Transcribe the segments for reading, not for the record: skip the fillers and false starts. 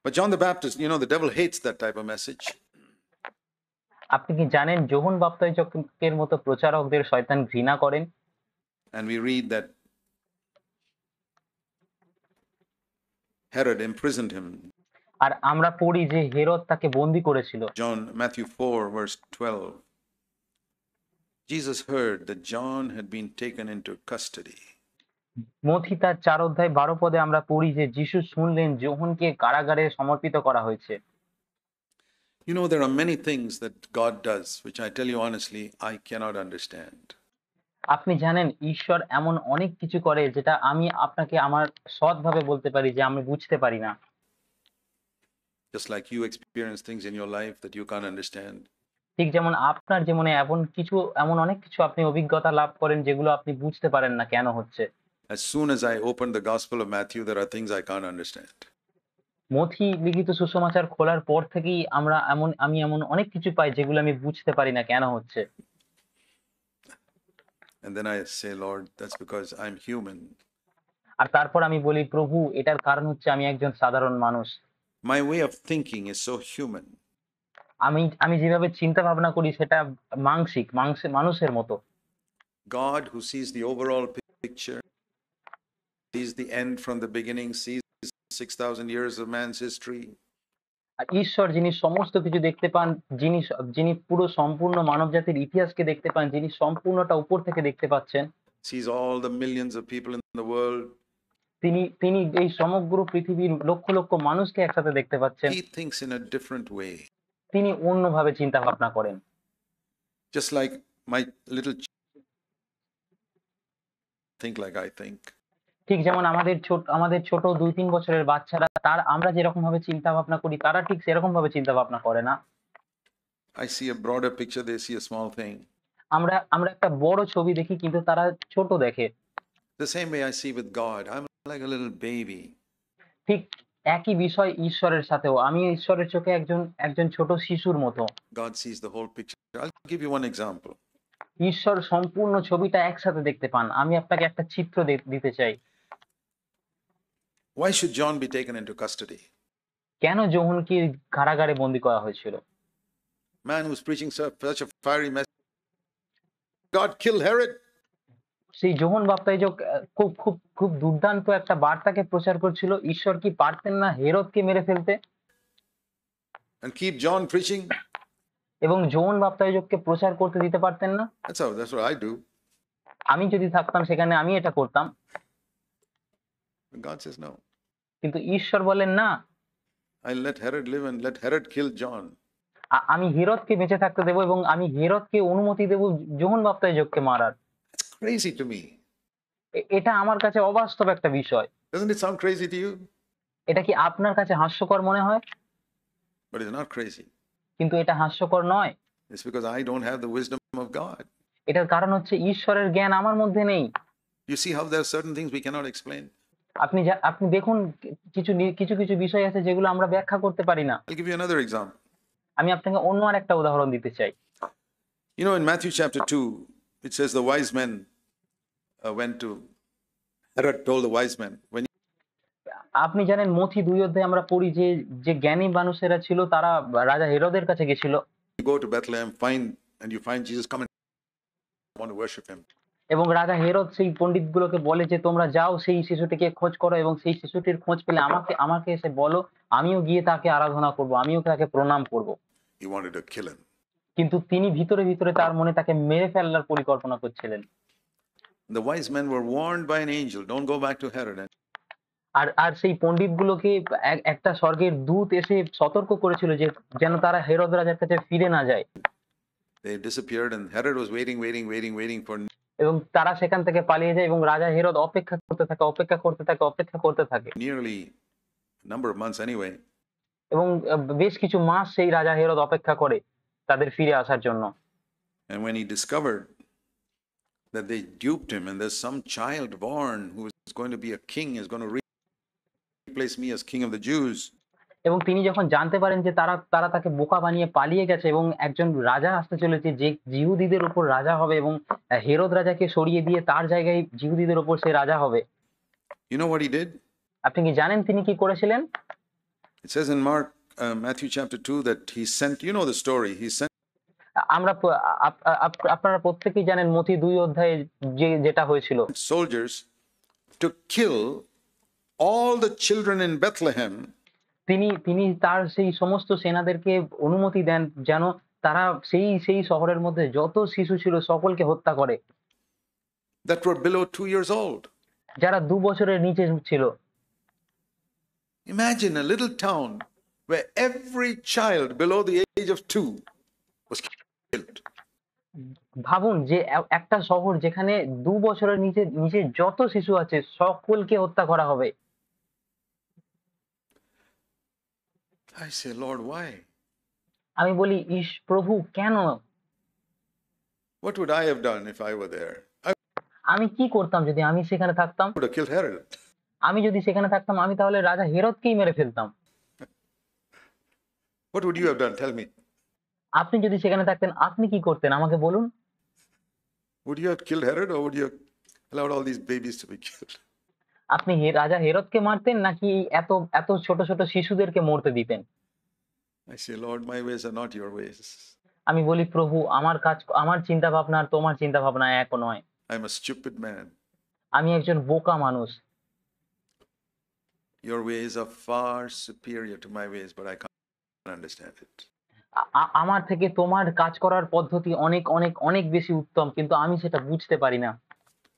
But John the Baptist, the devil hates that type of message. আপনি কি জানেন যোহন বাপ্তাইজকের মতো প্রচারকদের শয়তান ঘৃণা করেন? And we read that Herod imprisoned him. আর আমরা পড়ি যে হেরোদ তাকে বন্দী করেছিল। Matthew 4 verse 12. Jesus heard that John had been taken into custody. মথি তার 4 অধ্যায় 12 পদে আমরা পড়ি যে যিশু শুনলেন যোহনকে কারাগারে সমর্পিত করা হয়েছে। There are many things that God does, which I tell you honestly, I cannot understand. আপনি জানেন ঈশ্বর এমন অনেক কিছু করে যেটা আমি আপনাকে আমার সৎভাবে বলতে পারি যে আমি বুঝতে পারি না। Just like you experience things in your life that you can't understand. ঠিক যেমন আপনার জীবনে এমন অনেক কিছু আপনি অভিজ্ঞতা লাভ করেন যেগুলো আপনি বুঝতে পারেন না কেন হচ্ছে। As soon as I open the Gospel of Matthew, there are things I can't understand. মথি লিখিত সুসমাচার খোলার পর থেকেই আমি এমন অনেক কিছু পাই যেগুলো আমি বুঝতে পারি না কেন হচ্ছে। And then I say, Lord, that's because I'm human. আর তারপর আমি বলি, প্রভু, এটার কারণ হচ্ছে আমি একজন সাধারণ মানুষ। My way of thinking is so human. আমি যেভাবে চিন্তা ভাবনা করি সেটা মানুষের মতো। God, who sees the overall picture, sees the end from the beginning, sees 6,000 years of man's history. ঈশ্বর যিনি সমস্ত কিছু দেখতে পান, যিনি পুরো সম্পূর্ণ মানবজাতির ইতিহাসকে দেখতে পান, যিনি সম্পূর্ণটা উপর থেকে দেখতে পাচ্ছেন, sees all the millions of people in the world. তিনি এই সমগ্র পৃথিবীর লক্ষ লক্ষ মানুষকে একসাথে দেখতে পাচ্ছেন। He thinks in a different way. তিনি অন্যভাবে চিন্তা ভাবনা করেন। Just like my little think like I think. ঠিক যেমন আমাদের ছোট 2-3 বছরের বাচ্চারা আমরা যেরকম ভাবে চিন্তা ভাবনা করি তারা ঠিক সেরকম ভাবে চিন্তা ভাবনা করে না। I see a broader picture, they see a small thing. আমরা একটা বড় ছবি দেখি কিন্তু তারা ছোট দেখে। The same way I see with God, I'm like a little baby. ঠিক একই বিষয় ঈশ্বরের সাথেও, আমি ঈশ্বরের চোখে একজন ছোট শিশুর মতো। God sees the whole picture. I'll give you one example. ঈশ্বর সম্পূর্ণ ছবিটা একসাথে দেখতে পান। আমি আপনাকে একটা চিত্র দিতে চাই। Why should John be taken into custody? কেন যোহনকে কারাগারে বন্দী করা হয়েছিল? Man who's preaching such a fiery message. God killed Herod. সেই যোহন বাপ্তাইজক খুব দুর্দান্ত একটা বার্তাকে প্রচার করছিল। ঈশ্বর কি পারতেন না হেরোদকে মেরে ফেলতে? And keep John preaching. এবং যোহন বাপ্তাইজককে প্রচার করতে দিতে পারতেন না? That's what I do. আমি যদি থাকতাম সেখানে আমি এটা করতাম। God says no. কিন্তু ঈশ্বর বলেন না। I'll let Herod live and let Herod kill John. আমি হেরোদকে বেঁচে থাকতে দেব এবং আমি হেরোদকে অনুমতি দেব যোহন বাপ্তাইজককে মারার। It's crazy to me. এটা আমার কাছে অবাস্তব একটা বিষয়। Doesn't it sound crazy to you? এটা কি আপনার কাছে হাস্যকর মনে হয়? But it's not crazy. কিন্তু এটা হাস্যকর নয়। It's because I don't have the wisdom of God. এটার কারণ হচ্ছে ঈশ্বরের জ্ঞান আমার মধ্যে নেই। You see how there are certain things we cannot explain. আপনি দেখুন কিছু বিষয় আছে যেগুলো আমরা ব্যাখ্যা করতে পারি না। I'll give you another example. আমি আপনাকে অন্য আরেকটা উদাহরণ দিতে চাই। In Matthew chapter 2, it says the wise men went to Herod told the wise men when আপনি জানেন মথি 2 অধ্যায়ে আমরা পড়ি যে জ্ঞানী মানুষেরা ছিল তারা রাজা হেরোদের কাছে গেছিল। You go to Bethlehem and you find Jesus, come and want to worship him. এবং রাজা হেরোদ সেই পণ্ডিতগুলোকে বলে যে তোমরা যাও সেই শিশুটিকে খোঁজ করো এবং সেই শিশুটির খোঁজ পেলে আমাকে এসে বলো, আমিও গিয়ে তাকে আরাধনা করব, আমিও তাকে প্রণাম করব। He wanted to kill him. কিন্তু তিনি ভিতরে তার মনে তাকে মেরে ফেলার পরিকল্পনা করছিলেন। The wise men were warned by an angel, don't go back to Herod. আর সেই পণ্ডিতগুলোকে একটা স্বর্গের দূত এসে সতর্ক করেছিল যে যেন তারা হেরোদ রাজার কাছে ফিরে না যায়। They disappeared and Herod was waiting for. এবং তারা সেখান থেকে পালিয়ে যায় এবং রাজা হেরোদ অপেক্ষা করতে থাকে Nearly a number of months anyway. এবং বেশ কিছু মাস সেই রাজা হেরোদ অপেক্ষা করে তাদের ফিরে আসার জন্য। And when he discovered that they duped him and there's some child born who is going to be a king, is going to replace me as king of the Jews. এবং তিনি যখন জানতে পারেন যে তারা তাকে বোকা বানিয়ে পালিয়ে গেছে এবং একজন রাজা আসতে চলেছে যে জিহুদীদের উপর রাজা হবে এবং হেরোদ রাজাকে সরিয়ে দিয়ে তার জায়গায় জিহুদীদের উপর সে রাজা হবে। You know what he did? আপনি কি জানেন তিনি কি করেছিলেন? It says in Matthew chapter 2 that he sent, you know the story, he sent আমরা আপনারা প্রত্যেকেই জানেন মথি ২ অধ্যায়ে যেটা হয়েছিল। soldiers to kill all the children in Bethlehem তিনি তার সেই সমস্ত সেনাদেরকে অনুমতি দেন যেন তারা সেই শহরের মধ্যে যত শিশু ছিল সকলকে হত্যা করে। that were below 2 years old. যারা ২ বছরের নিচে ছিল। Imagine a little town where every child below the age of 2 was killed. ভাবুন যে একটা শহর যেখানে ২ বছরের নিচে যত শিশু আছে সকলকে হত্যা করা হবে। I say, Lord, why? আমি বলি, প্রভু কেন? What would I have done if I were there? I আমি কি করতাম যদি আমি সেখানে থাকতাম? would have killed Herod. আমি যদি সেখানে থাকতাম আমি তাহলে রাজা হেরোদকেই মেরে ফেলতাম। What would you have done? Tell me. আপনি যদি সেখানে থাকতেন আপনি কি করতেন আমাকে বলুন? Would you have killed Herod or would you have allowed all these babies to be killed? আপনি রাজা হেরোদকে মারতেন নাকি এত এত ছোট ছোট শিশুদেরকে মরতে দিতেন? I say, Lord, my ways are not your ways. আমি বলি, প্রভু আমার চিন্তা ভাবনা আর তোমার চিন্তা ভাবনা এক নয়। I'm a stupid man. আমি একজন বোকা মানুষ। Your ways are far superior to my ways, but I can't understand it. আমার থেকে তোমার কাজ করার পদ্ধতি অনেক অনেক অনেক বেশি উত্তম, কিন্তু আমি সেটা বুঝতে পারি না।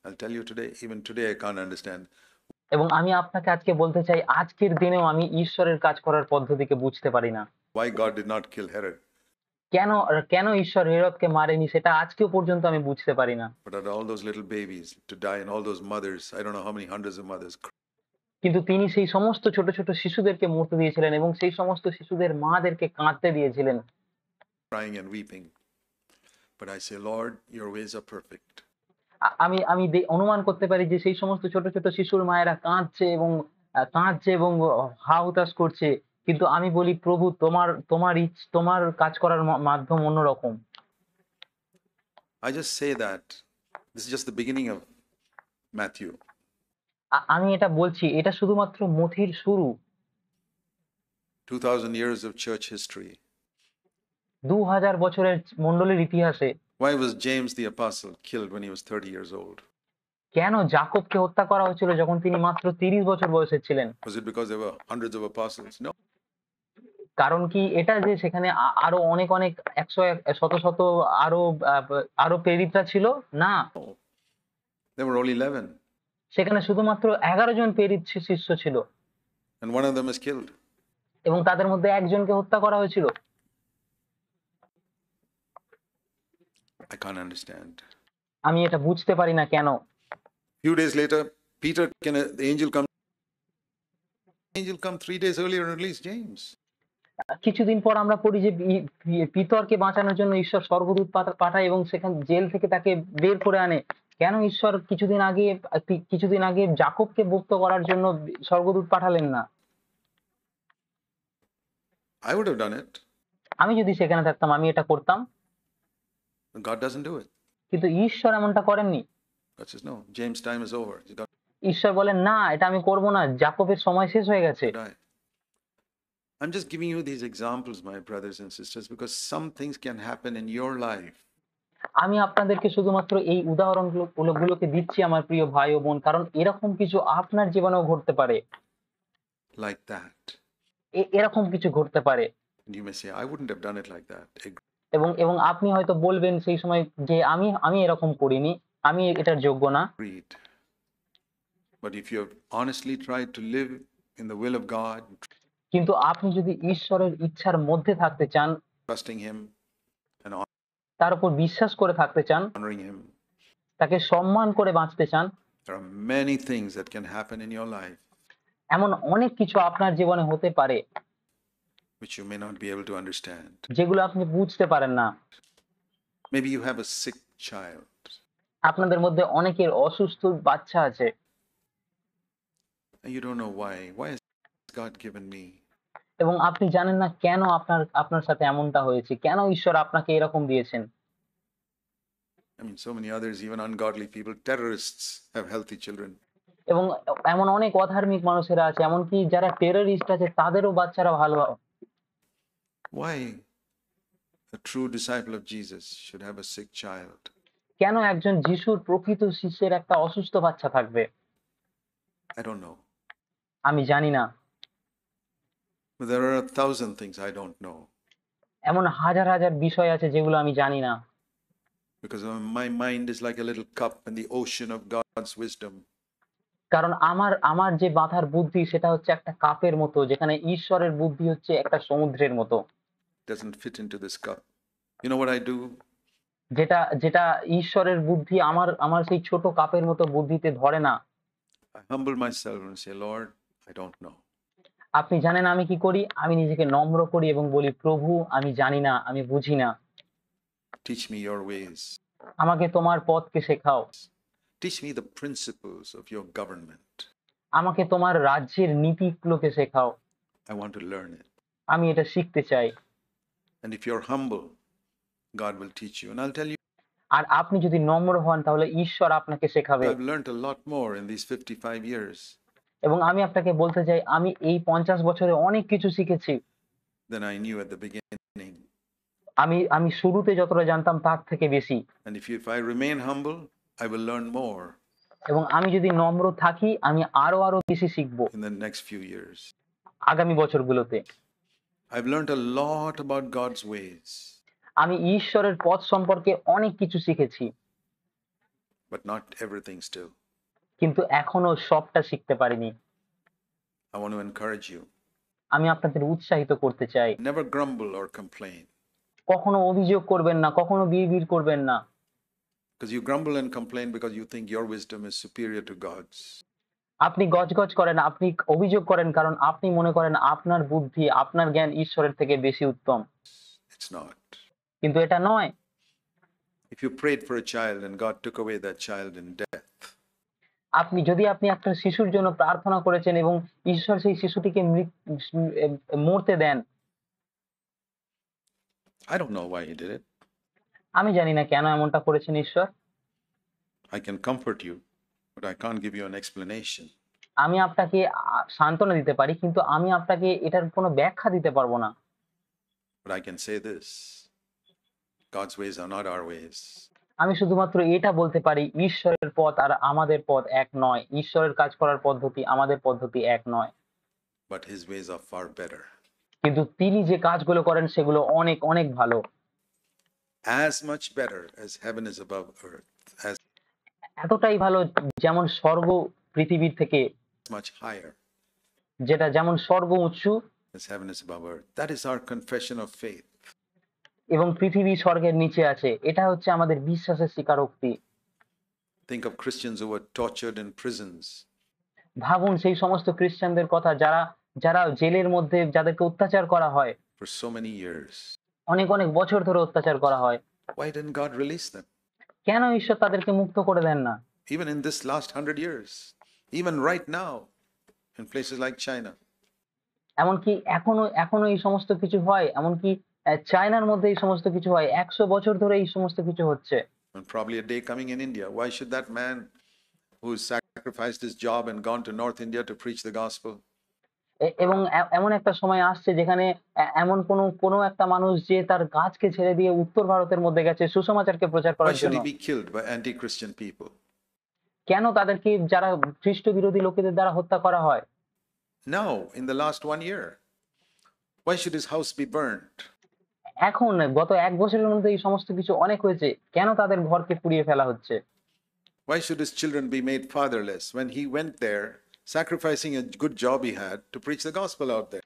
I'll tell you today, even today I can't understand. এবং আমি আপনাকে আজকে বলতে চাই আজকের দিনেও আমি ঈশ্বরের কাজ করার পদ্ধতিকে বুঝতে পারি না। Why God did not kill Herod, কেন ঈশ্বর হেরোদকে মারেনি সেটা আজকেও পর্যন্ত আমি বুঝতে পারি না। but at all those little babies to die and all those mothers, I don't know how many hundreds of mothers কিন্তু তিনি সেই সমস্ত ছোট ছোট শিশুদেরকে মরতে দিয়েছিলেন এবং সেই সমস্ত শিশুদের মাদেরকে কাঁদতে দিয়েছিলেন। crying and weeping. But I say, Lord, your ways are perfect. আমি আমি অনুমান করতে পারি যে সেই সমস্ত ছোট ছোট শিশুর মায়েরা কাঁদছে এবং হা হুতাশ করছে, কিন্তু আমি বলি, প্রভু তোমার কাজ করার মাধ্যম অন্যরকম। I just say that this is just the beginning of Matthew. আমি এটা বলছি, এটা শুধুমাত্র মথির শুরু। 2000 years of church history. 2000 বছরের মণ্ডলীর ইতিহাসে Why was James the apostle killed when he was 30 years old? কেন জাকবকে হত্যা করা হয়েছিল যখন তিনি মাত্র 30 বছর বয়সের ছিলেন? Was it because there were hundreds of apostles? No. কারণ কি এটা যে সেখানে আরো অনেক অনেক শত আরো প্রেরিতরা ছিল? না, There were only 11. সেখানে শুধুমাত্র 11 জন প্রেরিত শিষ্য ছিল And one of them is killed. এবং তাদের মধ্যে একজনকে হত্যা করা হয়েছিল। I can't understand. আমি এটা বুঝতে পারি না কেন। Few days later, the angel come 3 days earlier and release James. কিছুদিন পর আমরা পড়ি যে পিতরকে বাঁচানোর জন্য ঈশ্বর স্বর্গদূত পাঠায় এবং সেখান জেল থেকে তাকে বের করে আনে। কেন ঈশ্বর কিছুদিন আগে জাকবকে মুক্ত করার জন্য স্বর্গদূত পাঠালেন না? I would have done it. আমি যদি সেখানে থাকতাম আমি এটা করতাম। God doesn't do it. কিন্তু ঈশ্বর এমনটা করেননি। God says, no, James' time is over. He's got ঈশ্বর বলেন, না, এটা আমি করব না, জাকবের সময় শেষ হয়ে গেছে। to die. I'm just giving you these examples, my brothers and sisters, because some things can happen in your life. আমি আপনাদেরকে শুধুমাত্র এই উদাহরণগুলোকে দিচ্ছি আমার প্রিয় ভাই ও বোন, কারণ এরকম কিছু আপনার জীবনেও ঘটতে পারে। Like that. এরকম কিছু ঘটতে পারে। And you may say, I wouldn't have done it like that. এবং আপনি হয়তো বলবেন সেই সময় যে আমি এরকম করিনি, আমি এটার যোগ্য না। Agreed. But if you have honestly tried to live in the will of God, কিন্তু আপনি যদি ঈশ্বরের ইচ্ছার মধ্যে থাকতে চান, trusting Him and তার উপর বিশ্বাস করে থাকতে চান, honoring Him, তাকে সম্মান করে বাঁচতে চান, there are many things that can happen in your life এমন অনেক কিছু আপনার জীবনে হতে পারে which you may not be able to understand. যেগুলো আপনি বুঝতে পারেন না। Maybe you have a sick child. আপনাদের মধ্যে অনেকের অসুস্থ বাচ্চা আছে And you don't know why. Why has God given me? এবং আপনি জানেন না কেন আপনার সাথে এমনটা হয়েছে, কেন ঈশ্বর আপনাকে এরকম দিয়েছেন। I mean, so many others, even ungodly people, terrorists have healthy children. এবং এমন অনেক অধার্মিক মানুষেরা আছে, এমনকি যারা টেররিস্ট আছে তাদেরও বাচ্চারা ভালো। Why a true disciple of Jesus should have a sick child? কেন একজন যিশুর প্রকৃত শিষ্যের একটা অসুস্থ বাচ্চা থাকবে? I don't know. আমি জানি না। But there are 1,000 things I don't know এমন হাজার হাজার বিষয় আছে যেগুলো আমি জানি না, because my mind is like a little cup in the ocean of God's wisdom. কারণ আমার আমার যে মাথার বুদ্ধি সেটা হচ্ছে একটা কাপের মতো, যেখানে ঈশ্বরের বুদ্ধি হচ্ছে একটা সমুদ্রের মতো। It doesn't fit into this cup. You know what I do? যেটা যেটা ঈশ্বরের বুদ্ধি আমার আমার সেই ছোট কাপের মতো বুদ্ধিতে ধরে না। I humble myself and say, Lord, I don't know. আপনি জানেন আমি কি করি? আমি নিজেকে নম্র করি এবং বলি, প্রভু আমি জানি না, আমি বুঝি না, Teach me your ways. আমাকে তোমার পথকে শেখাও, Teach me the principles of your government. আমাকে তোমার রাজ্যের নীতিগুলোকে শেখাও, I want to learn it. আমি এটা শিখতে চাই। And if you're humble, God will teach you. And I'll tell you, আর আপনি যদি নম্র হন তাহলে ঈশ্বর আপনাকে শেখাবে। I've learned a lot more in these 55 years এবং আমি আপনাকে বলতে চাই, আমি এই 50 বছরে অনেক কিছু শিখেছি। than I knew at the beginning. আমি আমি শুরুতে যতটা জানতাম তার থেকে বেশি। And if I remain humble, I will learn more এবং আমি যদি নম্র থাকি আমি আরো আরো বেশি শিখবো in the next few years. আগামী বছরগুলোতে। I've learned a lot about God's ways, আমি ঈশ্বরের পথ সম্পর্কে অনেক কিছু শিখেছি, but not everything still. কিন্তু এখনো সবটা শিখতে পারিনি। I want to encourage you. আমি আপনাদের উৎসাহিত করতে চাই, Never grumble or complain, কখনো অভিযোগ করবেন না, কখনো বিড়বিড় করবেন না। because you grumble and complain because you think your wisdom is superior to God's. আপনি গজগজ করেন, আপনি অভিযোগ করেন কারণ আপনি মনে করেন আপনার বুদ্ধি, আপনার জ্ঞান ঈশ্বরের থেকে বেশি উত্তম, It's not. কিন্তু এটা নয়। If you prayed for a child and God took away that child in death, যদি আপনি একটা শিশুর জন্য প্রার্থনা করেছেন এবং ঈশ্বর সেই শিশুটিকে মরতে দেন, I don't know why He did it. আমি জানি না কেন এমনটা করেছেন ঈশ্বর। I can comfort you, but I can't give you an explanation. আমি আপনাকে সান্ত্বনা দিতে পারি, কিন্তু আমি আপনাকে এটার কোনো ব্যাখ্যা দিতে পারবো না। But I can say this: God's ways are not our ways. আমি শুধুমাত্র এটা বলতে পারি, ঈশ্বরের পথ আর আমাদের পথ এক নয়। ঈশ্বরের কাজ করার পদ্ধতি আমাদের পদ্ধতি এক নয়। But His ways are far better. কিন্তু তিনি যে কাজগুলো করেন সেগুলো অনেক অনেক ভালো। As much better as heaven is above earth, as এতটাই ভালো যেমন স্বর্গ পৃথিবীর থেকে, much higher যেমন স্বর্গ উঁচু as heaven is above earth. That is our confession of faith. এবং পৃথিবী স্বর্গের নিচে আছে, এটা হচ্ছে আমাদের বিশ্বাসের স্বীকারোক্তি। Think of Christians who were tortured in prisons ভাবুন সেই সমস্ত খ্রিস্টানদের কথা যারা যারা জেলের মধ্যে যাদেরকে অত্যাচার করা হয়, for so many years. অনেক অনেক বছর ধরে অত্যাচার করা হয়। Why didn't God release them? কেন ঈশ্বর তাদেরকে মুক্ত করে দেন না? Even in this last 100 years, even right now, in places like China. এমনকি এখনো এখনো এই সমস্ত কিছু হয়, এমনকি চায়নার মধ্যে এই সমস্ত কিছু হয়, 100 বছর ধরে এই সমস্ত কিছু হচ্ছে। And probably a day coming in India. Why should that man who sacrificed his job and gone to North India to preach the gospel, এবং এমন একটা সময় আসছে যেখানে এমন কোনো একটা মানুষ যে তার কাজকে ছেড়ে দিয়ে উত্তর ভারতের মধ্যে গেছে সুসমাচারকে প্রচার why করার should জন্য, he be killed by anti-Christian people? কেন তাদেরকে যারা খ্রিস্ট বিরোধী লোকেদের দ্বারা হত্যা করা হয়? Now, in the last 1 year, why should his house be burned? এখন গত 1 বছরের মধ্যে এই সমস্ত কিছু অনেক হয়েছে, কেন তাদের ঘরকে পুড়িয়ে ফেলা হচ্ছে? Why should his children be made fatherless when he went there, sacrificing a good job he had to preach the gospel out there?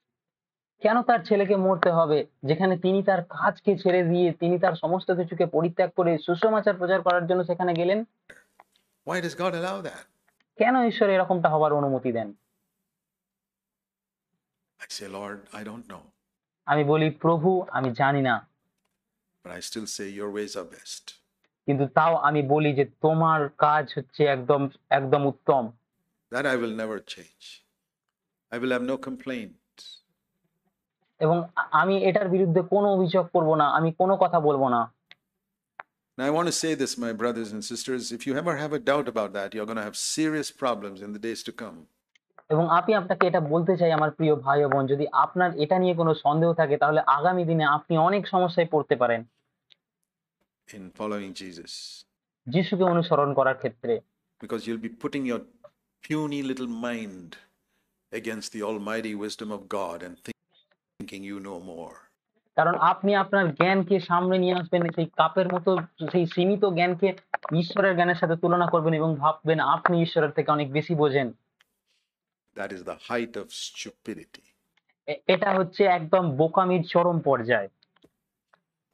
কেন তার ছেলেকে মরতে হবে যেখানে তিনি তার কাজকে ছেড়ে দিয়ে তিনি তার সমস্ত কিছুকে পরিত্যাগ করে সুসমাচার প্রচার করার জন্য সেখানে গেলেন? Why does God allow that? কেন ঈশ্বর এরকমটা হবার অনুমতি দেন? I say, Lord, I don't know, আমি বলি, প্রভু আমি জানি না, but I still say your ways are best. কিন্তু তাও আমি বলি যে তোমার কাজ হচ্ছে একদম একদম উত্তম। That I will never change. I will have no complaint. এবং আমি এটার বিরুদ্ধে কোনো অভিযোগ করব না, আমি কোনো কথা বলবো না। Now, I want to say this, my brothers and sisters, if you ever have a doubt about that, you're going to have serious problems in the days to come. এবং আমি আপনাকে এটা বলতে চাই আমার প্রিয় ভাই ও বোন, যদি আপনার এটা নিয়ে কোনো সন্দেহ থাকে তাহলে আগামী দিনে আপনি অনেক সমস্যায় পড়তে পারেন In following Jesus, যিশুকে অনুসরণ করার ক্ষেত্রে। because you'll be putting your puny little mind against the almighty wisdom of God and thinking you know more. কারণ আপনি আপনার জ্ঞানকে সামনে নিয়ে আসবেন, সেই কাপের মতো সেই সীমিত জ্ঞানকে ঈশ্বরের জ্ঞানের সাথে তুলনা করবেন এবং ভাববেন আপনি ঈশ্বরের থেকে অনেক বেশি বোঝেন। That is the height of stupidity. এটা হচ্ছে একদম বোকামির চরম পর্যায়।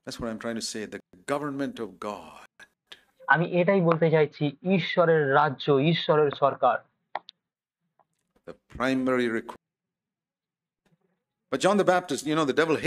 That's what I'm trying to say. The government of God, আমি এটাই বলতে চাইছি, ঈশ্বরের রাজ্য, ঈশ্বরের সরকার। the primary requirement. But John the Baptist, the devil